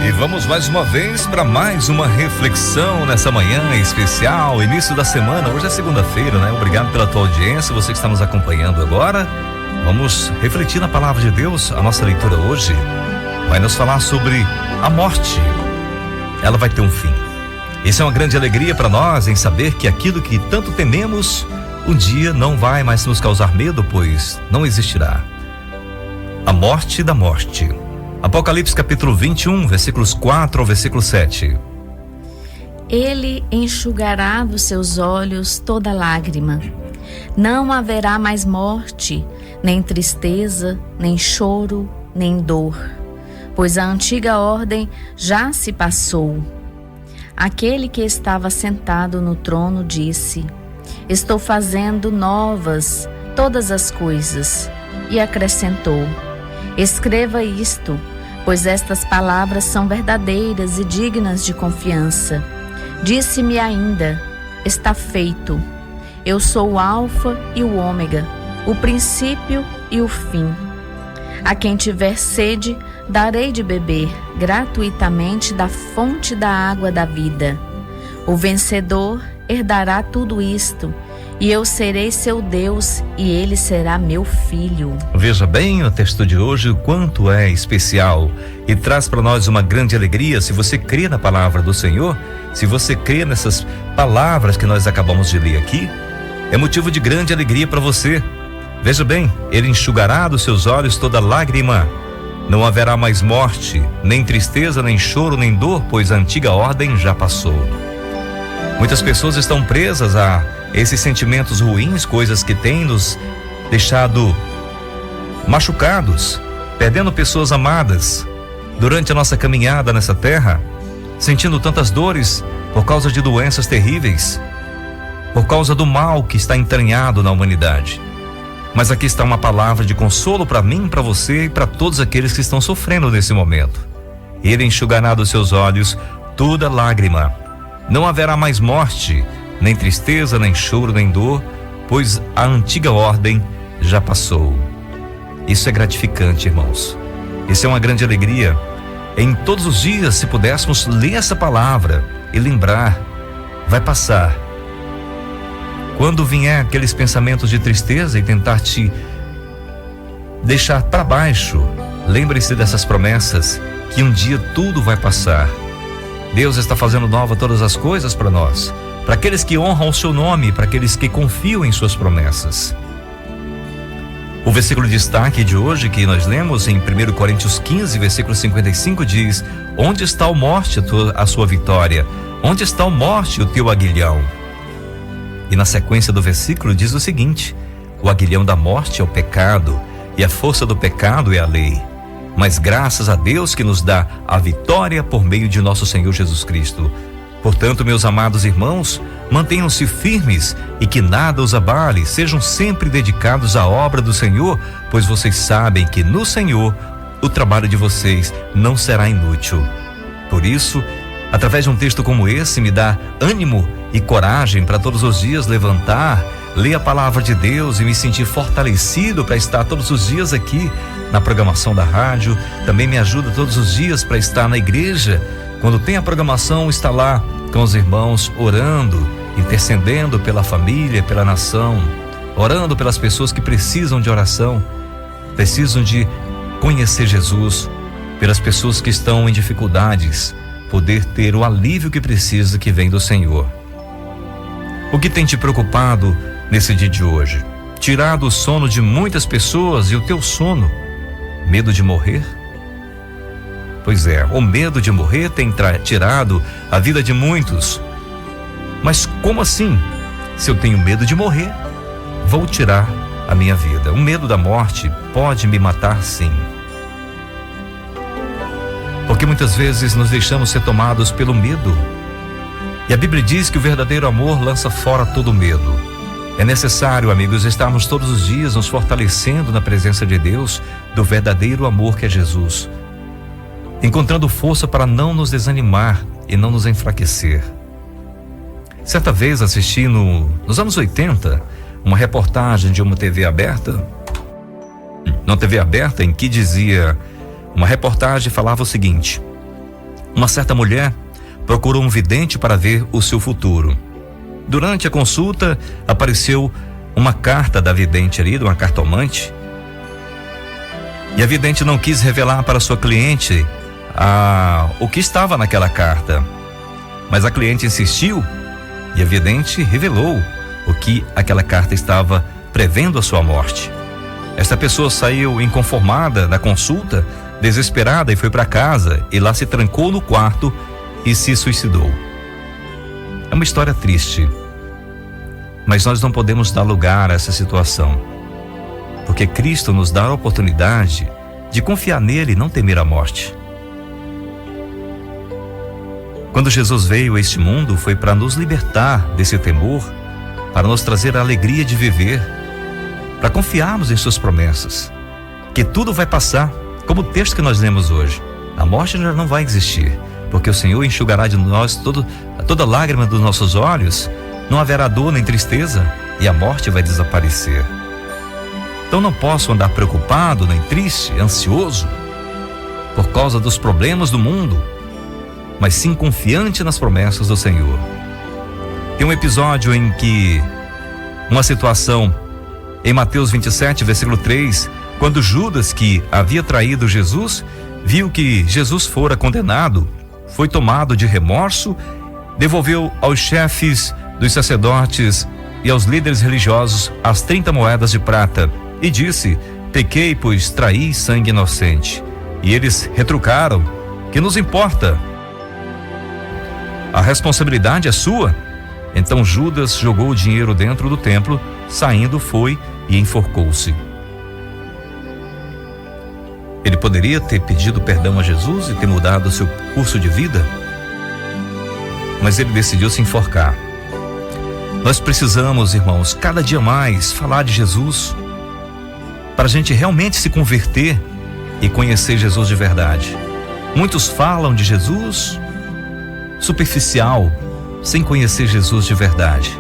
E vamos mais uma vez para mais uma reflexão nessa manhã especial, início da semana. Hoje é segunda-feira, né? Obrigado pela tua audiência, você que está nos acompanhando agora. Vamos refletir na palavra de Deus. A nossa leitura hoje vai nos falar sobre a morte. Ela vai ter um fim. Isso é uma grande alegria para nós em saber que aquilo que tanto tememos um dia não vai mais nos causar medo, pois não existirá. A morte da morte. Apocalipse capítulo 21, versículos 4 ao versículo 7. Ele enxugará dos seus olhos toda lágrima. Não haverá mais morte, nem tristeza, nem choro, nem dor, pois a antiga ordem já se passou. Aquele que estava sentado no trono disse: Estou fazendo novas todas as coisas. E acrescentou: Escreva isto, pois estas palavras são verdadeiras e dignas de confiança. Disse-me ainda: Está feito. Eu sou o Alfa e o Ômega, o princípio e o fim. A quem tiver sede, darei de beber gratuitamente da fonte da água da vida. O vencedor herdará tudo isto, e eu serei seu Deus, e ele será meu filho. Veja bem o texto de hoje, o quanto é especial e traz para nós uma grande alegria. Se você crê na palavra do Senhor, se você crê nessas palavras que nós acabamos de ler aqui, é motivo de grande alegria para você. Veja bem, ele enxugará dos seus olhos toda lágrima. Não haverá mais morte, nem tristeza, nem choro, nem dor, pois a antiga ordem já passou. Muitas pessoas estão presas a esses sentimentos ruins, coisas que têm nos deixado machucados, perdendo pessoas amadas durante a nossa caminhada nessa terra, sentindo tantas dores por causa de doenças terríveis, por causa do mal que está entranhado na humanidade. Mas aqui está uma palavra de consolo para mim, para você e para todos aqueles que estão sofrendo nesse momento. Ele enxugará dos seus olhos toda lágrima. Não haverá mais morte, nem tristeza, nem choro, nem dor, pois a antiga ordem já passou. Isso é gratificante, irmãos. Isso é uma grande alegria. Em todos os dias, se pudéssemos ler essa palavra e lembrar, vai passar. Quando vier aqueles pensamentos de tristeza e tentar te deixar para baixo, lembre-se dessas promessas, que um dia tudo vai passar. Deus está fazendo nova todas as coisas para nós, para aqueles que honram o seu nome, para aqueles que confiam em suas promessas. O versículo de destaque de hoje que nós lemos em 1 Coríntios 15, versículo 55 diz: Onde está a morte, a sua vitória? Onde está a morte, o teu aguilhão? E na sequência do versículo diz o seguinte: o aguilhão da morte é o pecado, e a força do pecado é a lei. Mas graças a Deus que nos dá a vitória por meio de nosso Senhor Jesus Cristo. Portanto, meus amados irmãos, mantenham-se firmes e que nada os abale, sejam sempre dedicados à obra do Senhor, pois vocês sabem que no Senhor o trabalho de vocês não será inútil. Por isso, através de um texto como esse, me dá ânimo e coragem para todos os dias levantar, ler a palavra de Deus e me sentir fortalecido para estar todos os dias aqui na programação da rádio. Também me ajuda todos os dias para estar na igreja. Quando tem a programação, está lá com os irmãos orando, intercedendo pela família, pela nação, orando pelas pessoas que precisam de oração, precisam de conhecer Jesus, pelas pessoas que estão em dificuldades, poder ter o alívio que precisa, que vem do Senhor. O que tem te preocupado nesse dia de hoje? Tirado o sono de muitas pessoas e o teu sono? Medo de morrer? Pois é, o medo de morrer tem tirado a vida de muitos. Mas como assim? Se eu tenho medo de morrer, vou tirar a minha vida. O medo da morte pode me matar, sim. Porque muitas vezes nos deixamos ser tomados pelo medo. E a Bíblia diz que o verdadeiro amor lança fora todo medo. É necessário, amigos, estarmos todos os dias nos fortalecendo na presença de Deus, do verdadeiro amor que é Jesus, encontrando força para não nos desanimar e não nos enfraquecer. Certa vez assisti nos anos 80 uma reportagem de uma TV aberta, em que dizia, uma reportagem falava o seguinte: Uma certa mulher procurou um vidente para ver o seu futuro. Durante a consulta, apareceu uma carta da vidente ali, de uma cartomante. E a vidente não quis revelar para sua cliente o que estava naquela carta. Mas a cliente insistiu e a vidente revelou o que aquela carta estava prevendo a sua morte. Esta pessoa saiu inconformada da consulta, desesperada, e foi para casa e lá se trancou no quarto e se suicidou. É uma história triste, mas nós não podemos dar lugar a essa situação, porque Cristo nos dá a oportunidade de confiar nele e não temer a morte. Quando Jesus veio a este mundo, foi para nos libertar desse temor, para nos trazer a alegria de viver, para confiarmos em suas promessas, que tudo vai passar, como o texto que nós lemos hoje. A morte já não vai existir, porque o Senhor enxugará de nós toda lágrima dos nossos olhos, não haverá dor nem tristeza, e a morte vai desaparecer. Então não posso andar preocupado, nem triste, ansioso, por causa dos problemas do mundo, mas sim confiante nas promessas do Senhor. Tem um episódio em que, uma situação em Mateus 27, versículo 3, quando Judas, que havia traído Jesus, viu que Jesus fora condenado, foi tomado de remorso, devolveu aos chefes dos sacerdotes e aos líderes religiosos as 30 moedas de prata e disse: pequei, pois traí sangue inocente. E eles retrucaram: que nos importa? A responsabilidade é sua. Então Judas jogou o dinheiro dentro do templo, saindo foi e enforcou-se. Ele poderia ter pedido perdão a Jesus e ter mudado o seu curso de vida, mas ele decidiu se enforcar. Nós precisamos, irmãos, cada dia mais falar de Jesus, para a gente realmente se converter e conhecer Jesus de verdade. Muitos falam de Jesus superficial, sem conhecer Jesus de verdade,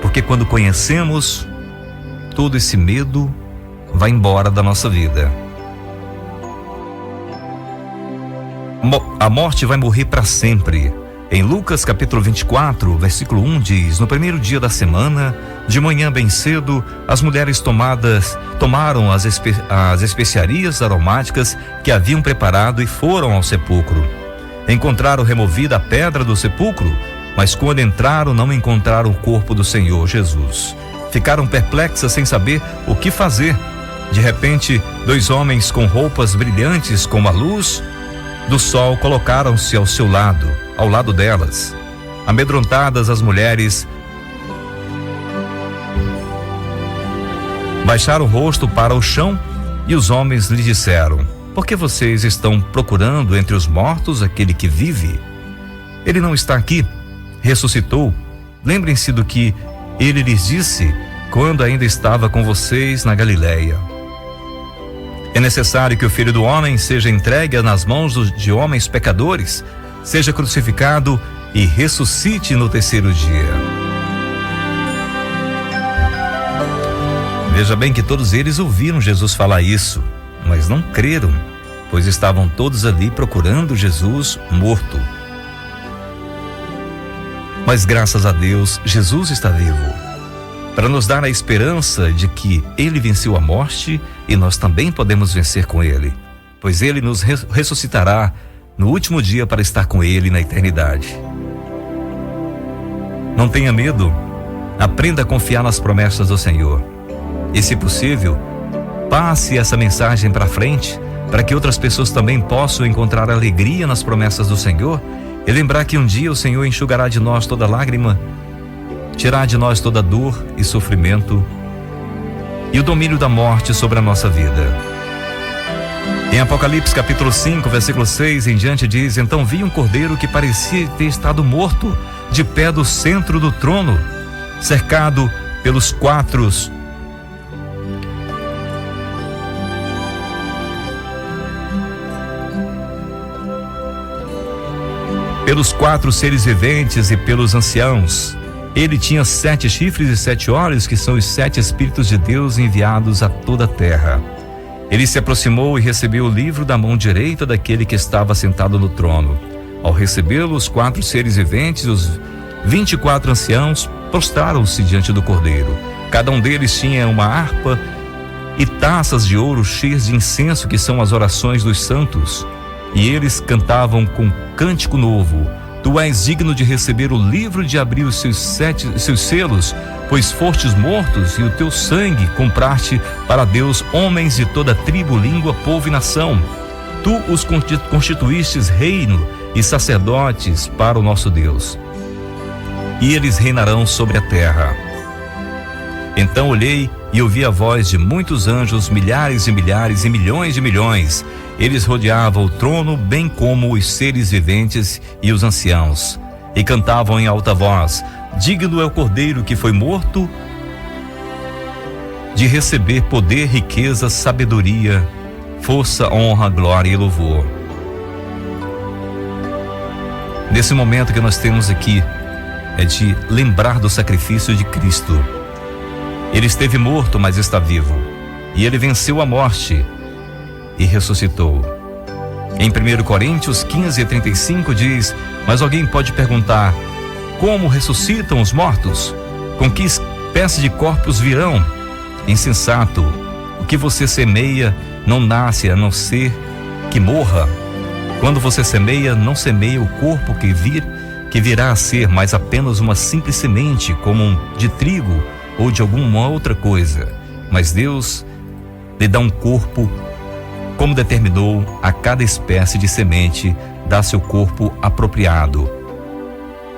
porque quando conhecemos, todo esse medo vai embora da nossa vida. A morte vai morrer para sempre. Em Lucas capítulo 24, versículo 1 diz: no primeiro dia da semana, de manhã bem cedo, as mulheres tomaram as especiarias aromáticas que haviam preparado e foram ao sepulcro. Encontraram removida a pedra do sepulcro, mas quando entraram não encontraram o corpo do Senhor Jesus. Ficaram perplexas sem saber o que fazer. De repente, 2 homens com roupas brilhantes como a luz do sol colocaram-se ao lado delas. Amedrontadas, as mulheres baixaram o rosto para o chão e os homens lhe disseram: por que vocês estão procurando entre os mortos aquele que vive? Ele não está aqui, ressuscitou. Lembrem-se do que ele lhes disse quando ainda estava com vocês na Galileia. É necessário que o Filho do Homem seja entregue nas mãos de homens pecadores, seja crucificado e ressuscite no terceiro dia. Veja bem que todos eles ouviram Jesus falar isso, mas não creram, pois estavam todos ali procurando Jesus morto. Mas graças a Deus, Jesus está vivo, para nos dar a esperança de que Ele venceu a morte e nós também podemos vencer com Ele, pois Ele nos ressuscitará no último dia para estar com Ele na eternidade. Não tenha medo, aprenda a confiar nas promessas do Senhor e, se possível, passe essa mensagem para frente, para que outras pessoas também possam encontrar alegria nas promessas do Senhor e lembrar que um dia o Senhor enxugará de nós toda lágrima, tirar de nós toda dor e sofrimento e o domínio da morte sobre a nossa vida. Em Apocalipse capítulo 5, versículo 6 em diante diz: então vi um cordeiro que parecia ter estado morto, de pé do centro do trono, cercado pelos quatro seres viventes e pelos anciãos. Ele tinha 7 chifres e 7 olhos, que são os 7 Espíritos de Deus enviados a toda a terra. Ele se aproximou e recebeu o livro da mão direita daquele que estava sentado no trono. Ao recebê-lo, os 4 seres viventes e os 24 anciãos prostraram-se diante do Cordeiro. Cada um deles tinha uma harpa e taças de ouro cheias de incenso, que são as orações dos santos. E eles cantavam com cântico novo: Tu és digno de receber o livro e de abrir os seus selos, pois fostes mortos e o teu sangue compraste para Deus homens de toda tribo, língua, povo e nação. Tu os constituístes reino e sacerdotes para o nosso Deus, e eles reinarão sobre a terra. Então olhei e ouvi a voz de muitos anjos, milhares e milhares e milhões de milhões. Eles rodeavam o trono, bem como os seres viventes e os anciãos, e cantavam em alta voz: Digno é o Cordeiro que foi morto de receber poder, riqueza, sabedoria, força, honra, glória e louvor. Nesse momento que nós temos aqui é de lembrar do sacrifício de Cristo. Ele esteve morto, mas está vivo, e ele venceu a morte e ressuscitou. Em 1 Coríntios 15:35 diz: Mas alguém pode perguntar: como ressuscitam os mortos? Com que espécie de corpos virão? Insensato, o que você semeia não nasce, a não ser que morra. Quando você semeia, não semeia o corpo que virá a ser, mas apenas uma simples semente, como de trigo ou de alguma outra coisa. Mas Deus lhe dá um corpo, como determinou a cada espécie de semente, dá seu corpo apropriado.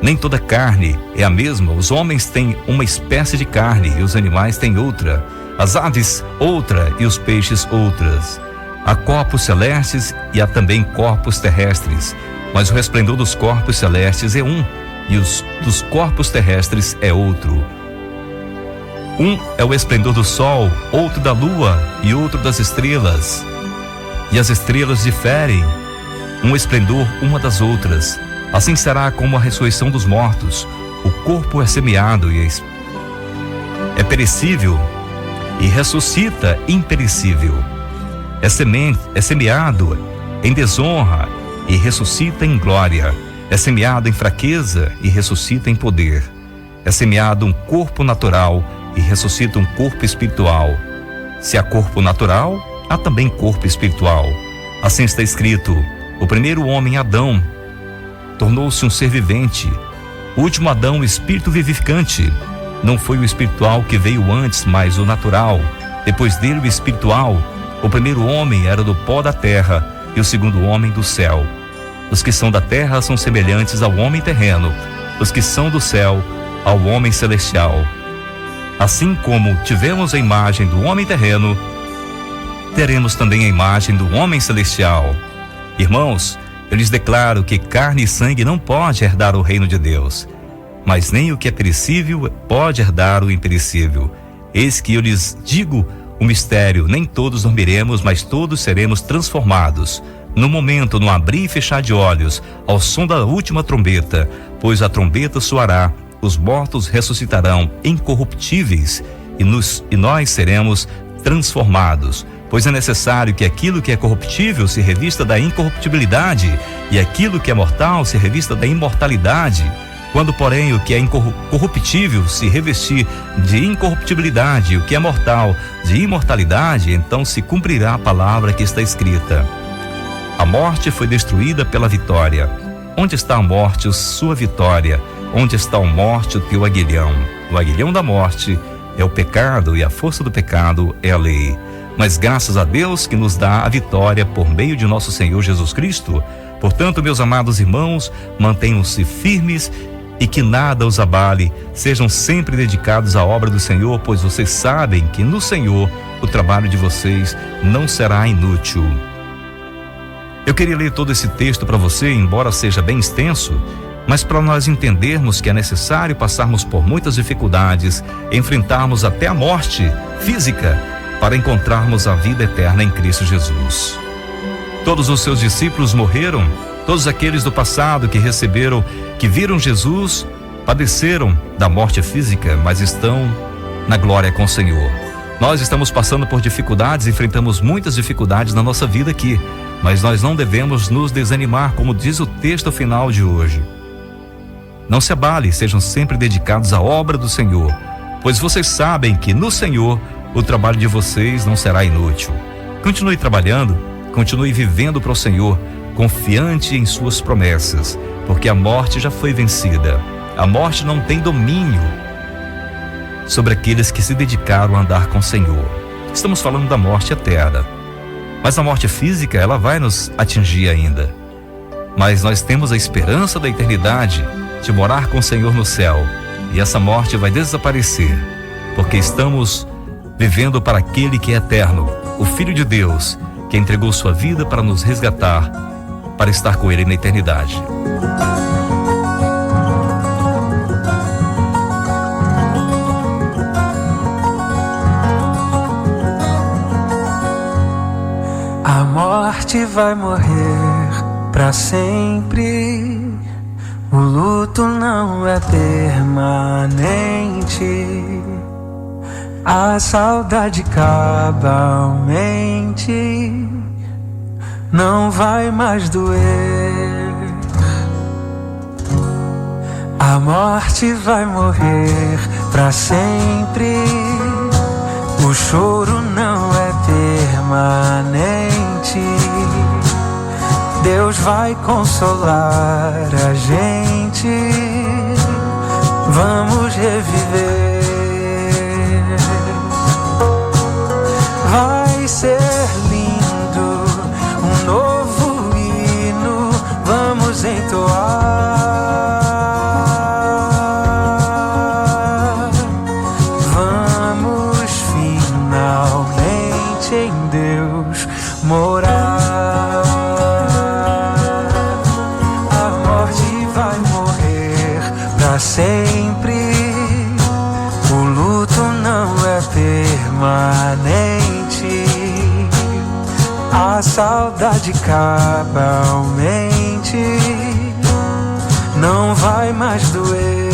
Nem toda carne é a mesma. Os homens têm uma espécie de carne e os animais têm outra, as aves outra e os peixes outras. Há corpos celestes e há também corpos terrestres, mas o resplendor dos corpos celestes é um e os dos corpos terrestres é outro. Um é o esplendor do sol, outro da lua e outro das estrelas. E as estrelas diferem um esplendor uma das outras. Assim será como a ressurreição dos mortos. O corpo é semeado e é perecível, e ressuscita imperecível. É semeado em desonra e ressuscita em glória. É semeado em fraqueza e ressuscita em poder. É semeado um corpo natural e ressuscita um corpo espiritual. Se há corpo natural, há também corpo espiritual. Assim está escrito: o primeiro homem, Adão, tornou-se um ser vivente. O último Adão, o espírito vivificante. Não foi o espiritual que veio antes, mas o natural. Depois dele, o espiritual. O primeiro homem era do pó da terra e o segundo homem do céu. Os que são da terra são semelhantes ao homem terreno. Os que são do céu, ao homem celestial. Assim como tivemos a imagem do homem terreno, teremos também a imagem do homem celestial. Irmãos, eu lhes declaro que carne e sangue não pode herdar o reino de Deus, mas nem o que é perecível pode herdar o imperecível. Eis que eu lhes digo o mistério: nem todos dormiremos, mas todos seremos transformados. No momento, no abrir e fechar de olhos, ao som da última trombeta, pois a trombeta soará, os mortos ressuscitarão incorruptíveis e nós seremos transformados. Pois é necessário que aquilo que é corruptível se revista da incorruptibilidade e aquilo que é mortal se revista da imortalidade. Quando, porém, o que é incorruptível se revestir de incorruptibilidade, o que é mortal de imortalidade, então se cumprirá a palavra que está escrita: a morte foi destruída pela vitória. Onde está a morte, sua vitória? Onde está a morte, o teu aguilhão? O aguilhão da morte é o pecado e a força do pecado é a lei. Mas graças a Deus que nos dá a vitória por meio de nosso Senhor Jesus Cristo. Portanto, meus amados irmãos, mantenham-se firmes e que nada os abale. Sejam sempre dedicados à obra do Senhor, pois vocês sabem que no Senhor o trabalho de vocês não será inútil. Eu queria ler todo esse texto para você, embora seja bem extenso, mas para nós entendermos que é necessário passarmos por muitas dificuldades, enfrentarmos até a morte física, para encontrarmos a vida eterna em Cristo Jesus. Todos os seus discípulos morreram, todos aqueles do passado que viram Jesus, padeceram da morte física, mas estão na glória com o Senhor. Nós estamos passando por dificuldades, enfrentamos muitas dificuldades na nossa vida aqui, mas nós não devemos nos desanimar, como diz o texto final de hoje. Não se abale, sejam sempre dedicados à obra do Senhor, pois vocês sabem que no Senhor o trabalho de vocês não será inútil. Continue trabalhando, continue vivendo para o Senhor, confiante em suas promessas, porque a morte já foi vencida. A morte não tem domínio sobre aqueles que se dedicaram a andar com o Senhor. Estamos falando da morte eterna, mas a morte física, ela vai nos atingir ainda. Mas nós temos a esperança da eternidade, de morar com o Senhor no céu, e essa morte vai desaparecer, porque estamos vivendo para aquele que é eterno, o Filho de Deus, que entregou sua vida para nos resgatar, para estar com Ele na eternidade. A morte vai morrer pra sempre. O luto não é permanente. A saudade cabalmente não vai mais doer. A morte vai morrer pra sempre. O choro não é permanente. Deus vai consolar a gente. Vamos reviver. Vai ser lindo, um novo hino, vamos entoar. Vamos finalmente em Deus morar. A morte vai morrer pra sempre. O luto não é permanente. A saudade cabalmente não vai mais doer.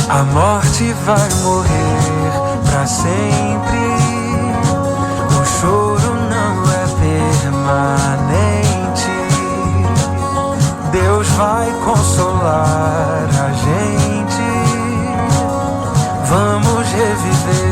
A morte vai morrer pra sempre. O choro não é permanente. Deus vai consolar a gente. Vamos reviver.